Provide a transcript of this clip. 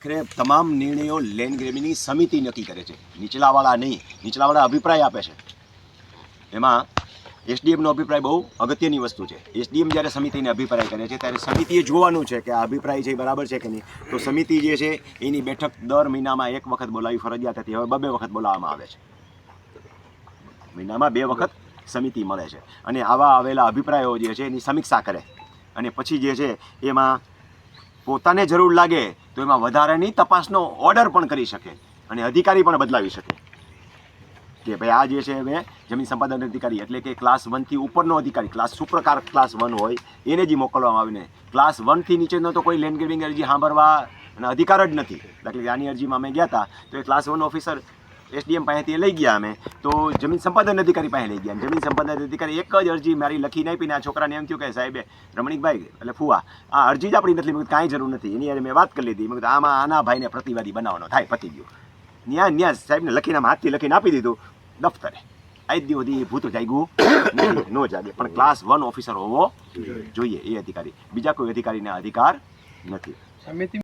આખરે તમામ નિર્ણયો લેન્ડ ગ્રેબિંગની સમિતિ નક્કી કરે છે, નીચલાવાળા નહીં. નીચલાવાળા અભિપ્રાય આપે છે. એમાં એસડીએમનો અભિપ્રાય બહુ અગત્યની વસ્તુ છે. એસડીએમ જ્યારે સમિતિને અભિપ્રાય કરે છે ત્યારે સમિતિએ જોવાનું છે કે આ અભિપ્રાય છે એ બરાબર છે કે નહીં. તો સમિતિ જે છે એની બેઠક દર મહિનામાં 1 વખત બોલાવી ફરજિયાત હતી, હવે 2 વખત બોલાવવામાં આવે છે. મહિનામાં 2 વખત સમિતિ મળે છે અને આવા આવેલા અભિપ્રાયો જે છે એની સમીક્ષા કરે અને પછી જે છે એમાં પોતાને જરૂર લાગે તો એમાં વધારાની તપાસનો ઓર્ડર પણ કરી શકે અને અધિકારી પણ બદલાવી શકે કે ભાઈ આ જે છે હવે જમીન સંપાદન અધિકારી એટલે કે ક્લાસ 1 થી ઉપરનો અધિકારી, ક્લાસ સુપ્રકાર ક્લાસ 1 હોય એને જ મોકલવામાં આવીને ક્લાસ 1 થી નીચેનો તો કોઈ લેન્ડ ગ્રેબિંગ અરજી સાંભળવા અધિકાર જ નથી. દાખલા કે આની અરજીમાં અમે ગયા હતા તો એ ક્લાસ 1 ઓફિસર એસડીએમ પાસેથી લઈ ગયા અમે, તો જમીન સંપાદન અધિકારી પાસે લઈ ગયા. જમીન સંપાદન અધિકારી એક જ અરજી મારી લખીને આપીને આ છોકરાને એમ થયું કે સાહેબે રમણીકભાઈ એટલે ફુવા આ અરજી જ આપણી નથી, કાંઈ જરૂર નથી. એની યાર મેં વાત કરી લીધી, મેં આમાં આના ભાઈને પ્રતિવાદી બનાવવાનો થાય, પતી ગયું. ન્યા સાહેબને લખીને હાથથી લખીને આપી દીધું દફતરે. આજ દી સુધી ભૂત જાગ્યું ન જાગે, પણ ક્લાસ 1 ઓફિસર હોવો જોઈએ એ અધિકારી. બીજા કોઈ અધિકારીને અધિકાર નથી.